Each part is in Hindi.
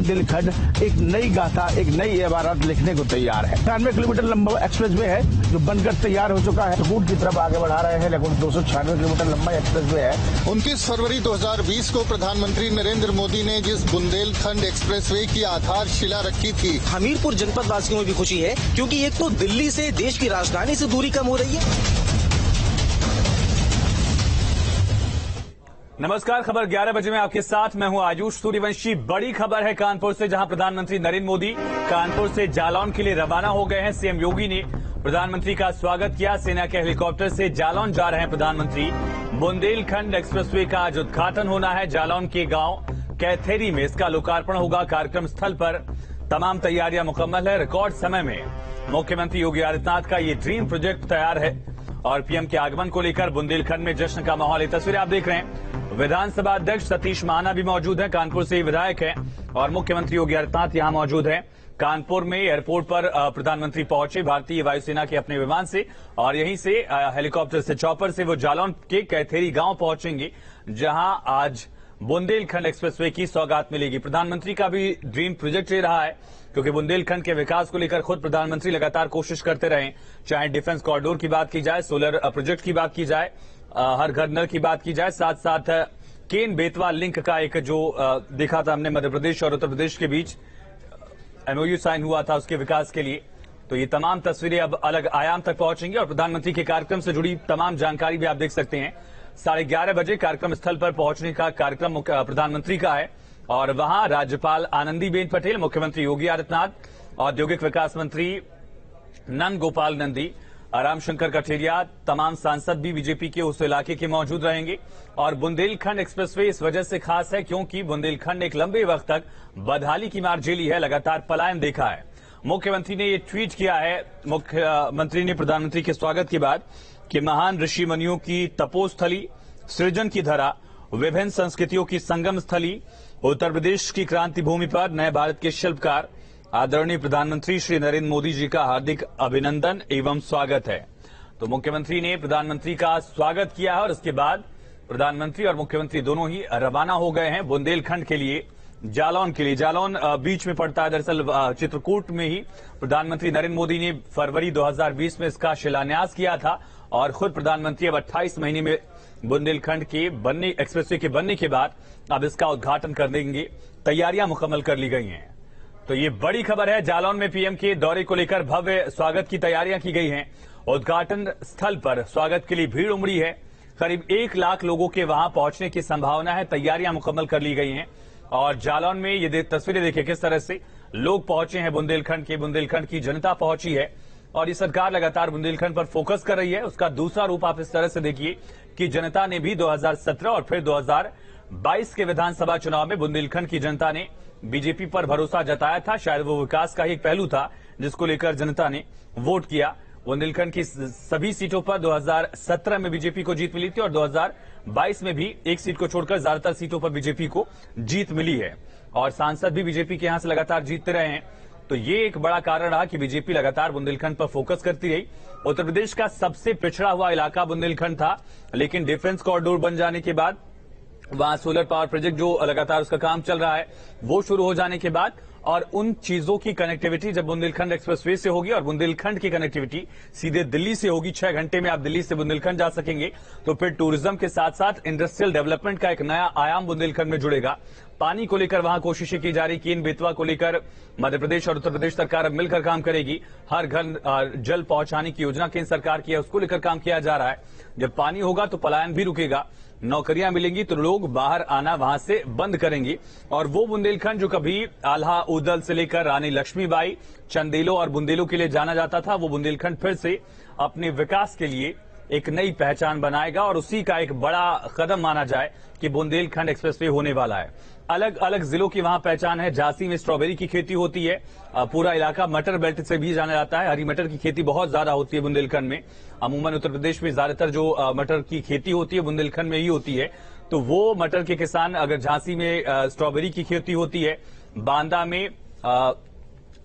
बुंदेलखंड एक नई गाथा, एक नई इबारत लिखने को तैयार है। 96 किलोमीटर लंबा एक्सप्रेसवे है जो बनकर तैयार हो चुका है, चित्रकूट की तरफ आगे बढ़ा रहे हैं। लगभग 296 किलोमीटर लंबा एक्सप्रेसवे है। 29 फरवरी 2020 को प्रधानमंत्री नरेंद्र मोदी ने जिस बुंदेलखंड एक्सप्रेसवे की आधारशिला रखी थी, हमीरपुर जनपद वासियों में भी खुशी है, क्योंकि एक तो दिल्ली से, देश की राजधानी से दूरी कम हो रही है। नमस्कार, खबर 11 बजे में आपके साथ मैं हूं आयुष सूर्यवंशी। बड़ी खबर है कानपुर से, जहां प्रधानमंत्री नरेंद्र मोदी कानपुर से जालौन के लिए रवाना हो गए हैं। सीएम योगी ने प्रधानमंत्री का स्वागत किया। सेना के हेलीकॉप्टर से जालौन जा रहे हैं प्रधानमंत्री। बुंदेलखंड एक्सप्रेसवे का आज उद्घाटन होना है। जालौन के गांव कैथेरी में इसका लोकार्पण होगा। कार्यक्रम स्थल पर तमाम तैयारियां मुकम्मल है। रिकॉर्ड समय में मुख्यमंत्री योगी आदित्यनाथ का ये ड्रीम प्रोजेक्ट तैयार है और पीएम के आगमन को लेकर बुंदेलखंड में जश्न का माहौल। ये तस्वीरें आप देख रहे हैं। विधानसभा अध्यक्ष सतीश महाना भी मौजूद हैं, कानपुर से विधायक हैं, और मुख्यमंत्री योगी आदित्यनाथ यहां मौजूद हैं। कानपुर में एयरपोर्ट पर प्रधानमंत्री पहुंचे भारतीय वायुसेना के अपने विमान से, और यहीं से हेलीकॉप्टर से, चॉपर से वो जालौन के कैथेरी गांव पहुंचेंगे, जहां आज बुंदेलखंड एक्सप्रेसवे की सौगात मिलेगी। प्रधानमंत्री का भी ड्रीम प्रोजेक्ट ये रहा है, क्योंकि बुंदेलखंड के विकास को लेकर खुद प्रधानमंत्री लगातार कोशिश करते रहे। चाहे डिफेंस कॉरिडोर की बात की जाए, सोलर प्रोजेक्ट की बात की जाए, हर घर नल की बात की जाए, साथ साथ केन बेतवा लिंक का एक जो देखा था हमने मध्य प्रदेश और उत्तर प्रदेश के बीच एमओयू साइन हुआ था उसके विकास के लिए। तो ये तमाम तस्वीरें अब अलग आयाम तक पहुंचेंगी और प्रधानमंत्री के कार्यक्रम से जुड़ी तमाम जानकारी भी आप देख सकते हैं। 11:30 बजे कार्यक्रम स्थल पर पहुंचने का कार्यक्रम प्रधानमंत्री का है, और वहां राज्यपाल आनंदीबेन पटेल, मुख्यमंत्री योगी आदित्यनाथ, औद्योगिक विकास मंत्री नंद गोपाल नंदी, रामशंकर कठेरिया, तमाम सांसद भी बीजेपी के उस इलाके के मौजूद रहेंगे। और बुंदेलखंड एक्सप्रेसवे इस वजह से खास है क्योंकि बुंदेलखंड ने एक लंबे वक्त तक बदहाली की मार झेली है, लगातार पलायन देखा है। मुख्यमंत्री ने ये ट्वीट किया है, मुख्यमंत्री ने प्रधानमंत्री के स्वागत के बाद, कि महान ऋषि मुनियों की तपोस्थली, सृजन की धरा, विभिन्न संस्कृतियों की संगम स्थली, उत्तर प्रदेश की क्रांति भूमि पर नए भारत के शिल्पकार आदरणीय प्रधानमंत्री श्री नरेंद्र मोदी जी का हार्दिक अभिनंदन एवं स्वागत है। तो मुख्यमंत्री ने प्रधानमंत्री का स्वागत किया है और उसके बाद प्रधानमंत्री और मुख्यमंत्री दोनों ही रवाना हो गए हैं बुंदेलखंड के लिए, जालौन के लिए। जालौन बीच में पड़ता है, दरअसल चित्रकूट में ही प्रधानमंत्री नरेंद्र मोदी ने फरवरी 2020 में इसका शिलान्यास किया था, और खुद प्रधानमंत्री अब 28 महीने में बुंदेलखंड के बनने, एक्सप्रेसवे के बनने के बाद अब इसका उद्घाटन कर देंगे। तैयारियां मुकम्मल कर ली गई हैं। तो ये बड़ी खबर है। जालौन में पीएम के दौरे को लेकर भव्य स्वागत की तैयारियां की गई हैं। उद्घाटन स्थल पर स्वागत के लिए भीड़ उमड़ी है। करीब 1 लाख लोगों के वहां पहुंचने की संभावना है। तैयारियां मुकम्मल कर ली गई हैं, और जालौन में ये तस्वीरें देखिए किस तरह से लोग पहुंचे हैं बुंदेलखंड के, बुंदेलखंड की जनता पहुंची है। और ये सरकार लगातार बुंदेलखंड पर फोकस कर रही है। उसका दूसरा रूप आप इस तरह से देखिए कि जनता ने भी 2017 और फिर 2022 के विधानसभा चुनाव में बुंदेलखंड की जनता ने बीजेपी पर भरोसा जताया था। शायद वो विकास का ही एक पहलू था जिसको लेकर जनता ने वोट किया। बुंदेलखंड की सभी सीटों पर 2017 में बीजेपी को जीत मिली थी, और 2022 में भी एक सीट को छोड़कर ज्यादातर सीटों पर बीजेपी को जीत मिली है, और सांसद भी बीजेपी के यहां से लगातार जीतते रहे हैं। तो ये एक बड़ा कारण रहा कि बीजेपी लगातार बुंदेलखंड पर फोकस करती रही। उत्तर प्रदेश का सबसे पिछड़ा हुआ इलाका बुंदेलखंड था, लेकिन डिफेंस कॉरिडोर बन जाने के बाद, वहां सोलर पावर प्रोजेक्ट जो लगातार उसका काम चल रहा है वो शुरू हो जाने के बाद, और उन चीजों की कनेक्टिविटी जब बुंदेलखंड एक्सप्रेसवे से होगी और बुंदेलखंड की कनेक्टिविटी सीधे दिल्ली से होगी, 6 घंटे में आप दिल्ली से बुंदेलखंड जा सकेंगे, तो फिर टूरिज्म के साथ साथ इंडस्ट्रियल डेवलपमेंट का एक नया आयाम बुंदेलखंड में जुड़ेगा। पानी को लेकर वहां कोशिशें की जा रही, केन बेतवा को लेकर मध्य प्रदेश और उत्तर प्रदेश सरकार अब मिलकर काम करेगी। हर घर जल पहुंचाने की योजना केंद्र सरकार की है, उसको लेकर काम किया जा रहा है। जब पानी होगा तो पलायन भी रुकेगा, नौकरियां मिलेंगी तो लोग बाहर आना वहां से बंद करेंगे। और वो बुंदेलखंड जो कभी आल्हा उदल से लेकर रानी लक्ष्मीबाई, चंदेलों और बुंदेलों के लिए जाना जाता था, वो बुंदेलखंड फिर से अपने विकास के लिए एक नई पहचान बनाएगा, और उसी का एक बड़ा कदम माना जाए कि बुंदेलखंड एक्सप्रेसवे होने वाला है। अलग अलग जिलों की वहां पहचान है। झांसी में स्ट्रॉबेरी की खेती होती है, पूरा इलाका मटर बेल्ट से भी जाना जाता है। हरी मटर की खेती बहुत ज्यादा होती है बुंदेलखंड में। अमूमन उत्तर प्रदेश में ज्यादातर जो मटर की खेती होती है बुंदेलखंड में ही होती है। तो वो मटर के किसान, अगर झांसी में स्ट्रॉबेरी की खेती होती है, बांदा में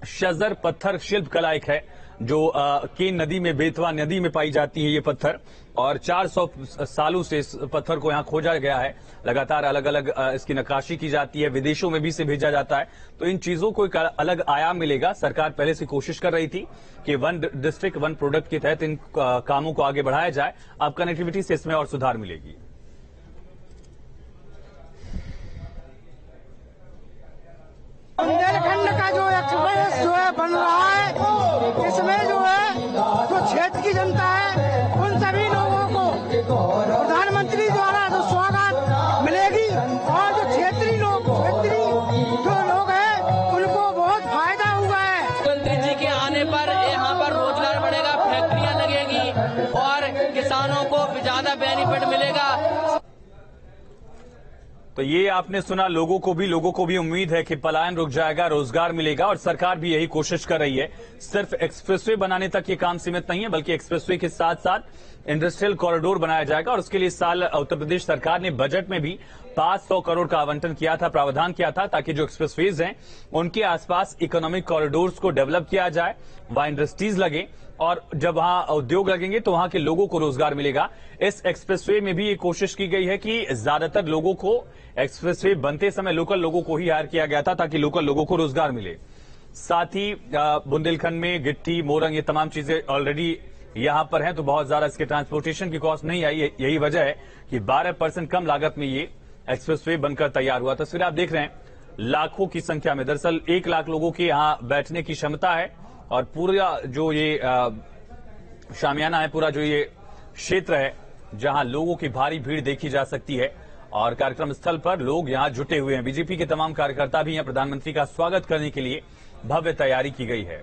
शजर पत्थर शिल्प कला एक है, जो केन नदी में, बेतवा नदी में पाई जाती है ये पत्थर, और 400 सालों से इस पत्थर को यहां खोजा गया है। लगातार अलग अलग इसकी नक्काशी की जाती है, विदेशों में भी इसे भेजा जाता है। तो इन चीजों को एक अलग आयाम मिलेगा। सरकार पहले से कोशिश कर रही थी कि वन डिस्ट्रिक्ट वन प्रोडक्ट के तहत इन कामों को आगे बढ़ाया जाए। अब कनेक्टिविटी से इसमें और सुधार मिलेगी। बुंदेलखंड का जो एक्सप्रेस जो है बन रहा है, इसमें जो है जो क्षेत्र की जनता है उन सभी लोगों को प्रधानमंत्री द्वारा जो स्वागत मिलेगी, और जो क्षेत्रीय जो लोग हैं उनको बहुत फायदा हुआ है। मुख्यमंत्री जी के आने पर यहाँ पर रोजगार बढ़ेगा, फैक्ट्रियाँ लगेगी और किसानों को ज्यादा बेनिफिट मिलेगा। तो ये आपने सुना, लोगों को भी उम्मीद है कि पलायन रुक जाएगा, रोजगार मिलेगा, और सरकार भी यही कोशिश कर रही है। सिर्फ एक्सप्रेसवे बनाने तक ये काम सीमित नहीं है, बल्कि एक्सप्रेसवे के साथ साथ इंडस्ट्रियल कॉरिडोर बनाया जाएगा। और उसके लिए इस साल उत्तर प्रदेश सरकार ने बजट में भी 500 करोड़ का आवंटन किया था, प्रावधान किया था, ताकि जो एक्सप्रेसवेज हैं उनके आसपास इकोनॉमिक कॉरिडोर्स को डेवलप किया जाए, वहां इंडस्ट्रीज लगे, और जब वहां उद्योग लगेंगे तो वहां के लोगों को रोजगार मिलेगा। इस एक्सप्रेसवे में भी ये कोशिश की गई है कि ज्यादातर लोगों को एक्सप्रेसवे बनते समय लोकल लोगों को ही हायर किया गया था, ताकि लोकल लोगों को रोजगार मिले। साथ ही बुंदेलखंड में गिट्टी, मोरंग, ये तमाम चीजें ऑलरेडी यहां पर हैं, तो बहुत ज्यादा इसके ट्रांसपोर्टेशन की कॉस्ट नहीं आई। यही वजह है कि 12% कम लागत में ये एक्सप्रेसवे बनकर तैयार हुआ। तस्वीर आप देख रहे हैं, लाखों की संख्या में, दरअसल 1 लाख लोगों की यहां बैठने की क्षमता है, और पूरा जो ये शामियाना है, पूरा जो ये क्षेत्र है जहां लोगों की भारी भीड़ देखी जा सकती है, और कार्यक्रम स्थल पर लोग यहां जुटे हुए हैं। बीजेपी के तमाम कार्यकर्ता भी यहां प्रधानमंत्री का स्वागत करने के लिए भव्य तैयारी की गई है।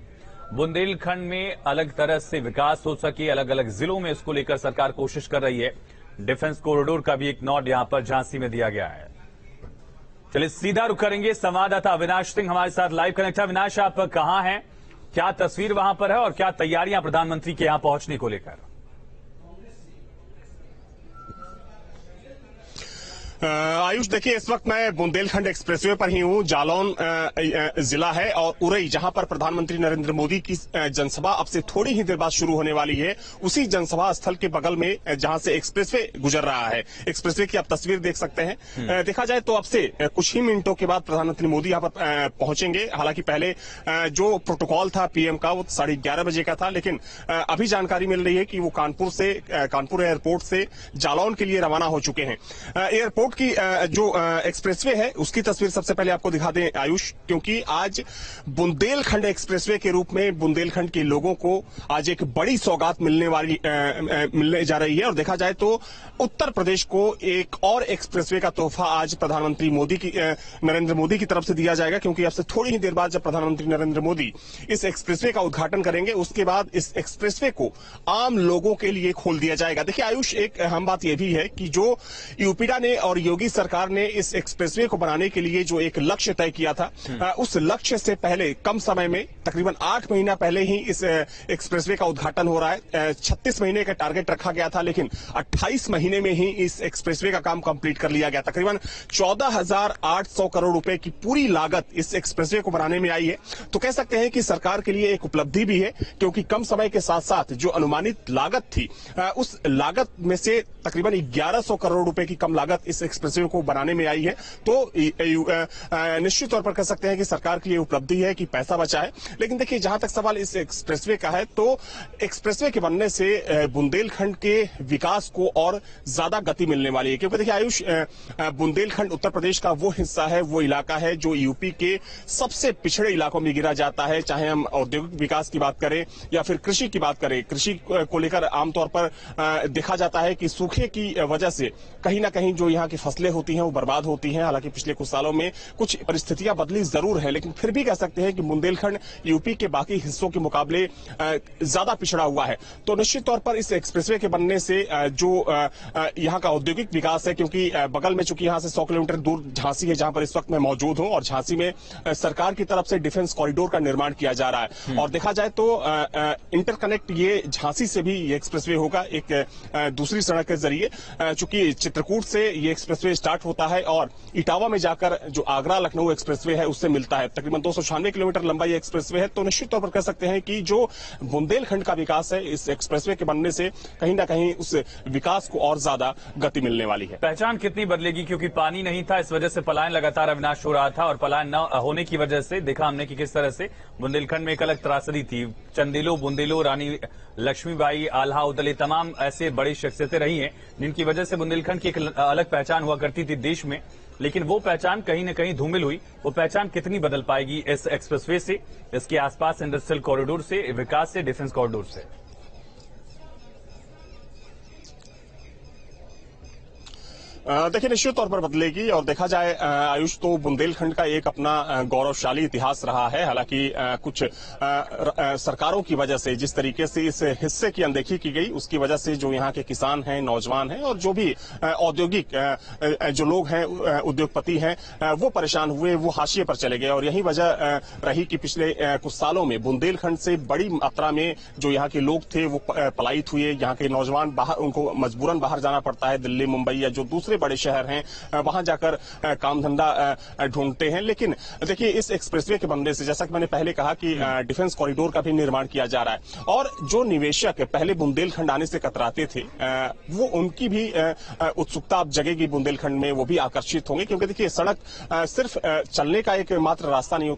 बुंदेलखंड में अलग तरह से विकास हो सके, अलग अलग जिलों में इसको लेकर सरकार कोशिश कर रही है। डिफेंस कॉरिडोर का भी एक नोट यहां पर झांसी में दिया गया है। चलिए सीधा रुख करेंगे, संवाददाता अविनाश सिंह हमारे साथ लाइव कनेक्ट है। अविनाश, आप कहां हैं, क्या तस्वीर वहां पर है, और क्या तैयारियां प्रधानमंत्री के यहां पहुंचने को लेकर? आयुष, देखिए इस वक्त मैं बुंदेलखंड एक्सप्रेसवे पर ही हूं। जालौन जिला है और उरई, जहां पर प्रधानमंत्री नरेंद्र मोदी की जनसभा अब से थोड़ी ही देर बाद शुरू होने वाली है, उसी जनसभा स्थल के बगल में जहां से एक्सप्रेसवे गुजर रहा है। एक्सप्रेसवे की आप तस्वीर देख सकते हैं। देखा जाए तो अब से कुछ ही मिनटों के बाद प्रधानमंत्री मोदी यहां पर पहुंचेंगे। हालांकि पहले जो प्रोटोकॉल था पीएम का, वो 11:30 बजे का था, लेकिन अभी जानकारी मिल रही है कि वो कानपुर एयरपोर्ट से जालौन के लिए रवाना हो चुके हैं। एयरपोर्ट की जो एक्सप्रेसवे है उसकी तस्वीर सबसे पहले आपको दिखा दें आयुष, क्योंकि आज बुंदेलखंड एक्सप्रेसवे के रूप में बुंदेलखंड के लोगों को आज एक बड़ी सौगात मिलने जा रही है। और देखा जाए तो उत्तर प्रदेश को एक और एक्सप्रेसवे का तोहफा आज प्रधानमंत्री नरेंद्र मोदी की तरफ से दिया जाएगा, क्योंकि अब से थोड़ी ही देर बाद जब प्रधानमंत्री नरेंद्र मोदी इस एक्सप्रेसवे का उद्घाटन करेंगे, उसके बाद इस एक्सप्रेसवे को आम लोगों के लिए खोल दिया जाएगा। देखिए आयुष, एक अहम बात यह भी है कि जो यूपीडा ने और योगी सरकार ने इस एक्सप्रेसवे को बनाने के लिए जो एक लक्ष्य तय किया था, उस लक्ष्य से पहले कम समय में, तकरीबन 8 महीना पहले ही इस एक्सप्रेसवे का उद्घाटन हो रहा है। 36 महीने का टारगेट रखा गया था, लेकिन 28 महीने में ही इस एक्सप्रेसवे का काम कंप्लीट कर लिया गया। तकरीबन 14,800 करोड़ रुपए की पूरी लागत इस एक्सप्रेसवे को बनाने में आई है। तो कह सकते हैं कि सरकार के लिए एक उपलब्धि भी है, क्योंकि कम समय के साथ साथ जो अनुमानित लागत थी, उस लागत में से तकरीबन 1100 करोड़ रुपए की कम लागत इस एक्सप्रेसवे को बनाने में आई है। तो निश्चित तौर पर कह सकते हैं कि सरकार की ये उपलब्धि है कि पैसा बचा है। लेकिन देखिए, जहां तक सवाल इस एक्सप्रेसवे का है, तो एक्सप्रेसवे के बनने से बुंदेलखंड के विकास को और ज्यादा गति मिलने वाली है। क्योंकि देखिए आयुष, बुंदेलखंड उत्तर प्रदेश का वो हिस्सा है, वो इलाका है जो यूपी के सबसे पिछड़े इलाकों में गिरा जाता है। चाहे हम औद्योगिक विकास की बात करें या फिर कृषि की बात करें, कृषि को लेकर आमतौर पर देखा जाता है कि सूखे की वजह से कहीं ना कहीं जो यहाँ की फसलें होती हैं वो बर्बाद होती हैं। हालांकि पिछले कुछ सालों में कुछ परिस्थितियां बदली जरूर है, लेकिन फिर भी कह सकते हैं कि बुंदेलखंड यूपी के बाकी हिस्सों के मुकाबले ज्यादा पिछड़ा हुआ है। तो निश्चित तौर पर इस एक्सप्रेसवे के बनने से जो यहाँ का औद्योगिक विकास है, क्योंकि बगल में चूंकि यहाँ से 100 किलोमीटर दूर झांसी है, जहां पर इस वक्त मैं मौजूद हूं, और झांसी में सरकार की तरफ से डिफेंस कॉरिडोर का निर्माण किया जा रहा है। और देखा जाए तो इंटरकनेक्ट ये झांसी से भी ये एक्सप्रेसवे होगा एक दूसरी सड़क के जरिए। चूंकि चित्रकूट से ये एक्सप्रेसवे स्टार्ट होता है और इटावा में जाकर जो आगरा लखनऊ एक्सप्रेसवे है उससे मिलता है। तकरीबन 296 किलोमीटर लंबा ये एक्सप्रेसवे है। तो निश्चित तौर पर कह सकते हैं कि जो बुंदेलखंड का विकास है इस एक्सप्रेसवे के बनने से कहीं ना कहीं उस विकास को और ज्यादा गति मिलने वाली है। पहचान कितनी बदलेगी, क्योंकि पानी नहीं था, इस वजह से पलायन लगातार अविनाश हो रहा था और पलायन न होने की वजह से देखा हमने कि किस तरह से बुंदेलखंड में एक अलग त्रासदी थी। चंदेलो, बुंदेलो, रानी लक्ष्मीबाई, आल्हा उदले, तमाम ऐसे बड़ी शख्सियतें रही हैं जिनकी वजह से बुंदेलखंड की एक अलग पहचान हुआ करती थी देश में। लेकिन वो पहचान कहीं न कहीं धूमिल हुई। वो पहचान कितनी बदल पाएगी इस एक्सप्रेसवे से, इसके आसपास इंडस्ट्रियल कॉरिडोर से, विकास से, डिफेंस कॉरिडोर से? देखिए निश्चित तौर पर बदलेगी और देखा जाए आयुष तो बुंदेलखंड का एक अपना गौरवशाली इतिहास रहा है। हालांकि कुछ सरकारों की वजह से जिस तरीके से इस हिस्से की अनदेखी की गई उसकी वजह से जो यहाँ के किसान हैं, नौजवान हैं और जो भी औद्योगिक जो लोग हैं, उद्योगपति हैं, वो परेशान हुए, वो हाशिए पर चले गए। और यही वजह रही कि पिछले कुछ सालों में बुंदेलखंड से बड़ी मात्रा में जो यहाँ के लोग थे वो पलायित हुए। यहाँ के नौजवान बाहर, उनको मजबूरन बाहर जाना पड़ता है, दिल्ली, मुंबई या जो दूसरे बड़े शहर हैं वहां जाकर काम धंधा ढूंढते हैं। लेकिन देखिए इस एक्सप्रेसवे के बनने से, जैसा कि मैंने पहले कहा कि डिफेंस कॉरिडोर का भी निर्माण किया जा रहा है और जो निवेशक पहले बुंदेलखंड आने से कतराते थे वो उनकी भी उत्सुकता अब जगेगी बुंदेलखंड में, वो भी आकर्षित होंगे। क्योंकि देखिए सड़क सिर्फ चलने का एक मात्र रास्ता नहीं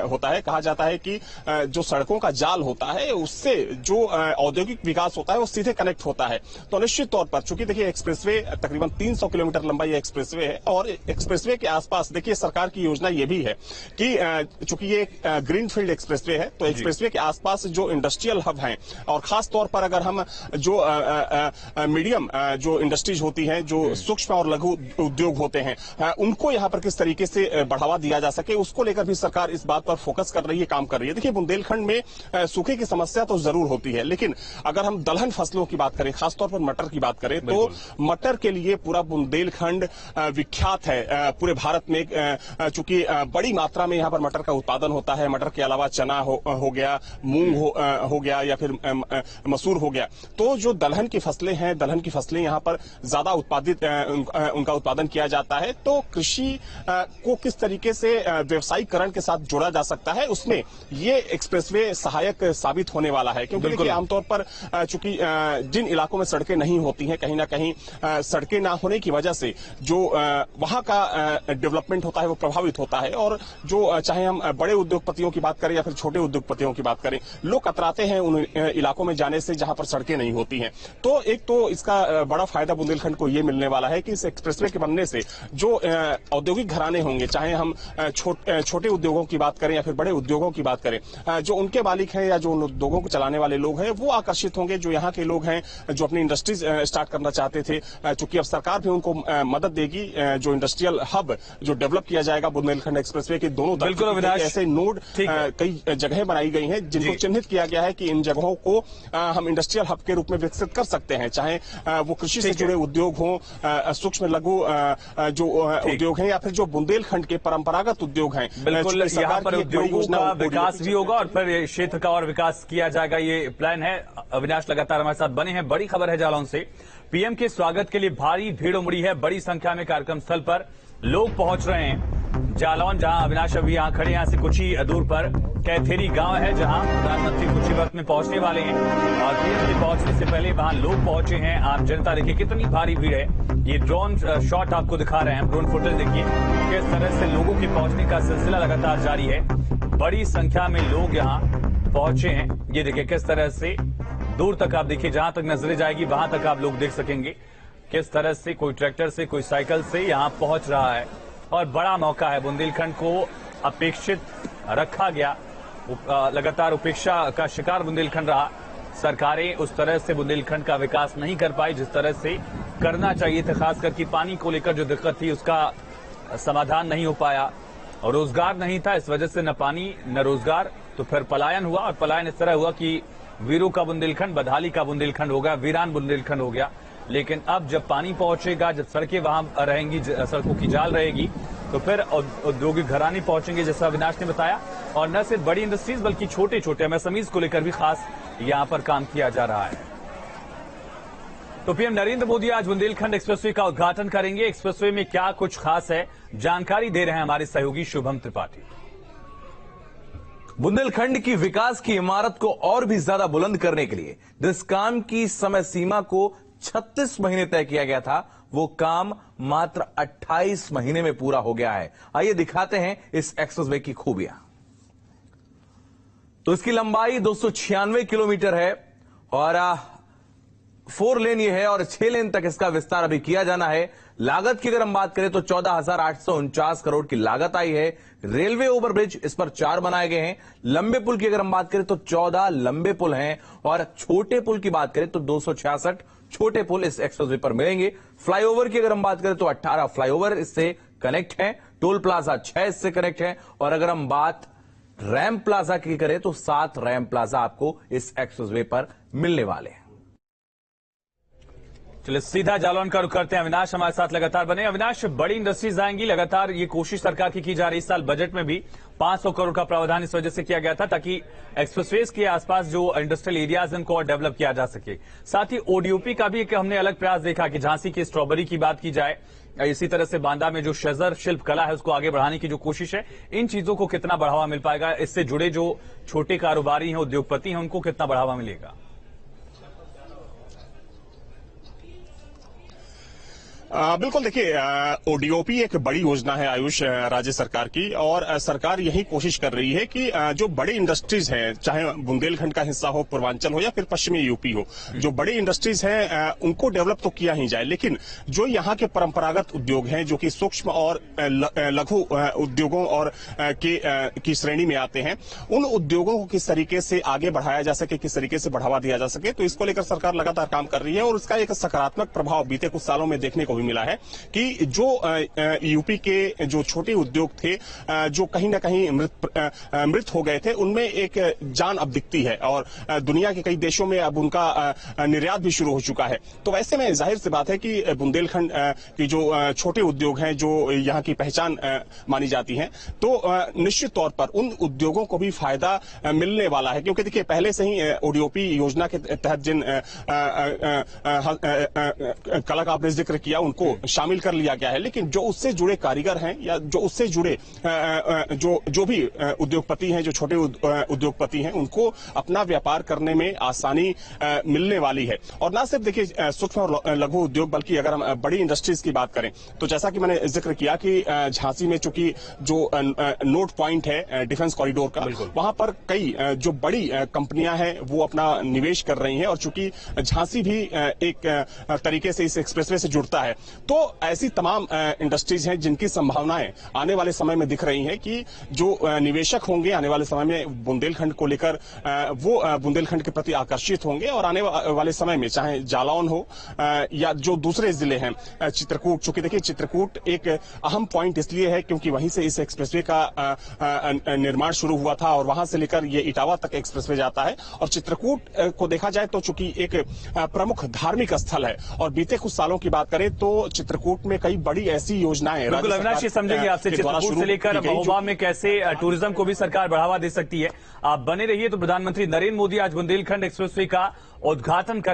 होता है। कहा जाता है कि जो सड़कों का जाल होता है उससे जो औद्योगिक विकास होता है वो सीधे कनेक्ट होता है। तो निश्चित तौर पर चूंकि देखिए एक्सप्रेसवे तकरीबन 300 किलोमीटर लंबा ये एक्सप्रेसवे है और एक्सप्रेसवे के आसपास देखिए सरकार की योजना ये भी है कि चूंकि ये ग्रीनफील्ड एक्सप्रेसवे है तो एक्सप्रेसवे के आसपास जो इंडस्ट्रियल हब हैं और खास तौर पर अगर हम जो मीडियम जो इंडस्ट्रीज होती हैं, जो सूक्ष्म और लघु उद्योग होते हैं, उनको यहाँ पर किस तरीके से बढ़ावा दिया जा सके उसको लेकर भी सरकार इस बात पर फोकस कर रही है, काम कर रही है। देखिए बुंदेलखंड में सूखे की समस्या तो जरूर होती है, लेकिन अगर हम दलहन फसलों की बात करें, खासतौर पर मटर की बात करें तो मटर के लिए पूरा बुंदेलखंड विख्यात है पूरे भारत में। चूंकि बड़ी मात्रा में यहाँ पर मटर का उत्पादन होता है। मटर के अलावा चना हो गया, मूंग हो गया या फिर मसूर हो गया। तो जो दलहन की फसलें हैं, दलहन की फसलें यहाँ पर ज्यादा उत्पादित उनका उत्पादन किया जाता है। तो कृषि को किस तरीके से व्यवसायीकरण के साथ जोड़ा जा सकता है उसमें ये एक्सप्रेसवे सहायक साबित होने वाला है। क्योंकि देखिए आमतौर पर चूंकि जिन इलाकों में सड़कें नहीं होती हैं, कहीं ना कहीं सड़कें ना होने की वजह से जो वहां का डेवलपमेंट होता है वो प्रभावित होता है। और जो चाहे हम बड़े उद्योगपतियों की बात करें या फिर छोटे उद्योगपतियों की बात करें, लोग कतराते हैं उन इलाकों में जाने से जहां पर सड़कें नहीं होती हैं। तो एक तो इसका बड़ा फायदा बुंदेलखंड को ये मिलने वाला है कि इस एक्सप्रेसवे के बनने से जो औद्योगिक घराने होंगे, चाहे हम छोटे उद्योगों की बात करें या फिर बड़े उद्योगों की बात करें, जो उनके मालिक हैं या जो उन उद्योगों को चलाने वाले लोग हैं वो आकर्षित होंगे। जो यहाँ के लोग हैं जो अपनी इंडस्ट्रीज स्टार्ट करना चाहते थे, चूंकि अब सरकार भी उनको मदद देगी, जो इंडस्ट्रियल हब जो डेवलप किया जाएगा बुंदेलखंड एक्सप्रेसवे के दोनों तरफ ऐसे नोड कई जगहें बनाई गई हैं जिनको चिन्हित किया गया है कि इन जगहों को हम इंडस्ट्रियल हब के रूप में विकसित कर सकते हैं। चाहे वो कृषि से जुड़े उद्योग हों, सूक्ष्म लघु जो उद्योग हैं या फिर जो बुंदेलखंड के परंपरागत उद्योग हैं। बिल्कुल, यहाँ पर उद्योगों का विकास भी होगा और फिर क्षेत्र का और विकास किया जाएगा, ये प्लान है। अविनाश लगातार हमारे साथ बने हैं। बड़ी खबर है जालौन से, पीएम के स्वागत के लिए भारी भीड़ उमड़ी है। बड़ी संख्या में कार्यक्रम स्थल पर लोग पहुंच रहे हैं। जालौन, जहां अविनाश अभी यहां खड़े, यहां से कुछ ही दूर पर कैथेरी गांव है जहां प्रधानमंत्री कुछ ही वक्त में पहुंचने वाले हैं और पीएम के पहुंचने से पहले वहां लोग पहुंचे हैं। आम जनता देखिए कितनी भारी भीड़ है। ये ड्रोन शॉट आपको दिखा रहे हैं, ड्रोन फुटेज देखिए किस तरह से लोगों के पहुंचने का सिलसिला लगातार जारी है। बड़ी संख्या में लोग यहां पहुंचे हैं। ये देखिए किस तरह से दूर तक आप देखिए, जहां तक नजरें जाएगी वहां तक आप लोग देख सकेंगे किस तरह से कोई ट्रैक्टर से, कोई साइकिल से यहां पहुंच रहा है। और बड़ा मौका है, बुंदेलखंड को अपेक्षित रखा गया, लगातार उपेक्षा का शिकार बुंदेलखंड रहा। सरकारें उस तरह से बुंदेलखंड का विकास नहीं कर पाई जिस तरह से करना चाहिए था। खासकर कि पानी को लेकर जो दिक्कत थी उसका समाधान नहीं हो पाया और रोजगार नहीं था, इस वजह से न पानी न रोजगार। तो फिर पलायन हुआ और पलायन इस तरह हुआ कि वीरों का बुंदेलखंड, बदहाली का बुंदेलखंड हो गया, वीरान बुंदेलखंड हो गया। लेकिन अब जब पानी पहुंचेगा, जब सड़कें वहां रहेंगी, सड़कों की जाल रहेगी, तो फिर औद्योगिक घराने पहुंचेंगे जैसा अविनाश ने बताया। और न सिर्फ बड़ी इंडस्ट्रीज बल्कि छोटे छोटे एमएसएमईज को लेकर भी खास यहां पर काम किया जा रहा है। तो पीएम नरेंद्र मोदी आज बुंदेलखंड एक्सप्रेसवे का उद्घाटन करेंगे। एक्सप्रेसवे में क्या कुछ खास है, जानकारी दे रहे हैं हमारे सहयोगी शुभम त्रिपाठी। बुंदेलखंड की विकास की इमारत को और भी ज्यादा बुलंद करने के लिए जिस काम की समय सीमा को 36 महीने तय किया गया था, वो काम मात्र 28 महीने में पूरा हो गया है। आइए दिखाते हैं इस एक्सप्रेसवे की खूबियां। तो इसकी लंबाई 296 किलोमीटर है और 4 लेन ये है और 6 लेन तक इसका विस्तार अभी किया जाना है। लागत की अगर हम बात करें तो 14,849 करोड़ की लागत आई है। रेलवे ओवरब्रिज इस पर 4 बनाए गए हैं। लंबे पुल की अगर हम बात करें तो 14 लंबे पुल हैं और छोटे पुल की बात करें तो 266 छोटे पुल इस एक्सप्रेसवे पर मिलेंगे। फ्लाईओवर की अगर हम बात करें तो 18 फ्लाईओवर इससे कनेक्ट हैं। टोल प्लाजा 6 इससे कनेक्ट हैं और अगर हम बात रैंप प्लाजा की करें तो 7 रैंप प्लाजा आपको इस एक्सप्रेसवे पर मिलने वाले हैं। चलिए सीधा जालौन का रुख करते हैं। अविनाश हमारे साथ लगातार बने। अविनाश, बड़ी इंडस्ट्रीज आएंगी, लगातार ये कोशिश सरकार की जा रही। इस साल बजट में भी 500 करोड़ का प्रावधान इस वजह से किया गया था ताकि एक्सप्रेसवेज के आसपास जो इंडस्ट्रियल एरियाज उनको और डेवलप किया जा सके। साथ ही ओडीओपी का भी एक हमने अलग प्रयास देखा कि झांसी की स्ट्रॉबेरी की बात की जाए, इसी तरह से बांदा में जो शजर शिल्प कला है उसको आगे बढ़ाने की जो कोशिश है, इन चीजों को कितना बढ़ावा मिल पाएगा? इससे जुड़े जो छोटे कारोबारी हैं, उद्योगपति हैं, उनको कितना बढ़ावा मिलेगा? बिल्कुल, देखिए ओडीओपी एक बड़ी योजना है आयुष राज्य सरकार की और सरकार यही कोशिश कर रही है कि जो बड़ी इंडस्ट्रीज हैं, चाहे बुंदेलखंड का हिस्सा हो, पूर्वांचल हो या फिर पश्चिमी यूपी हो, जो बड़ी इंडस्ट्रीज हैं उनको डेवलप तो किया ही जाए, लेकिन जो यहाँ के परंपरागत उद्योग हैं जो कि सूक्ष्म और लघु उद्योगों और की श्रेणी में आते हैं, उन उद्योगों को किस तरीके से आगे बढ़ाया जा सके, किस तरीके से बढ़ावा दिया जा सके, तो इसको लेकर सरकार लगातार काम कर रही है और उसका एक सकारात्मक प्रभाव बीते कुछ सालों में देखने को मिला है कि जो यूपी के जो छोटे उद्योग थे जो कहीं ना कहीं मृत हो गए थे, उनमें एक जान अब दिखती है और दुनिया के कई देशों में अब उनका निर्यात भी शुरू हो चुका है। तो वैसे में जाहिर सी बात है कि बुंदेलखंड की जो छोटे उद्योग हैं जो यहाँ की पहचान मानी जाती हैं, तो निश्चित तौर पर उन उद्योगों को भी फायदा मिलने वाला है, क्योंकि देखिए पहले से ही ओडीओपी योजना के तहत जिन कला का आपने जिक्र किया उनको शामिल कर लिया गया है, लेकिन जो उससे जुड़े कारीगर हैं या जो उससे जुड़े जो भी उद्योगपति हैं, जो छोटे उद्योगपति हैं, उनको अपना व्यापार करने में आसानी मिलने वाली है। और ना सिर्फ देखिए सूक्ष्म और लघु उद्योग, बल्कि अगर हम बड़ी इंडस्ट्रीज की बात करें तो जैसा कि मैंने जिक्र किया कि झांसी में चूंकि जो नोट पॉइंट है डिफेंस कॉरिडोर का, वहां पर कई जो बड़ी कंपनियां हैं वो अपना निवेश कर रही हैं और चूंकि झांसी भी एक तरीके से इस एक्सप्रेसवे से जुड़ता है, तो ऐसी तमाम इंडस्ट्रीज हैं जिनकी संभावनाएं आने वाले समय में दिख रही हैं कि जो निवेशक होंगे आने वाले समय में बुंदेलखंड को लेकर वो बुंदेलखंड के प्रति आकर्षित होंगे और आने वाले समय में चाहे जालौन हो या जो दूसरे जिले हैं, चित्रकूट, चूंकि देखिए चित्रकूट एक अहम पॉइंट इसलिए है क्योंकि वहीं से इस एक्सप्रेसवे का निर्माण शुरू हुआ था और वहां से लेकर ये इटावा तक एक्सप्रेसवे जाता है। और चित्रकूट को देखा जाए तो चूंकि एक प्रमुख धार्मिक स्थल है और बीते कुछ सालों की बात करें तो चित्रकूट में कई बड़ी ऐसी योजनाएं बिल्कुल अविनाश, ये समझेंगे आपसे चित्रकूट से लेकर महोबा में कैसे टूरिज्म को भी सरकार बढ़ावा दे सकती है। आप बने रहिए। तो प्रधानमंत्री नरेंद्र मोदी आज बुंदेलखंड एक्सप्रेसवे का उद्घाटन करेंगे।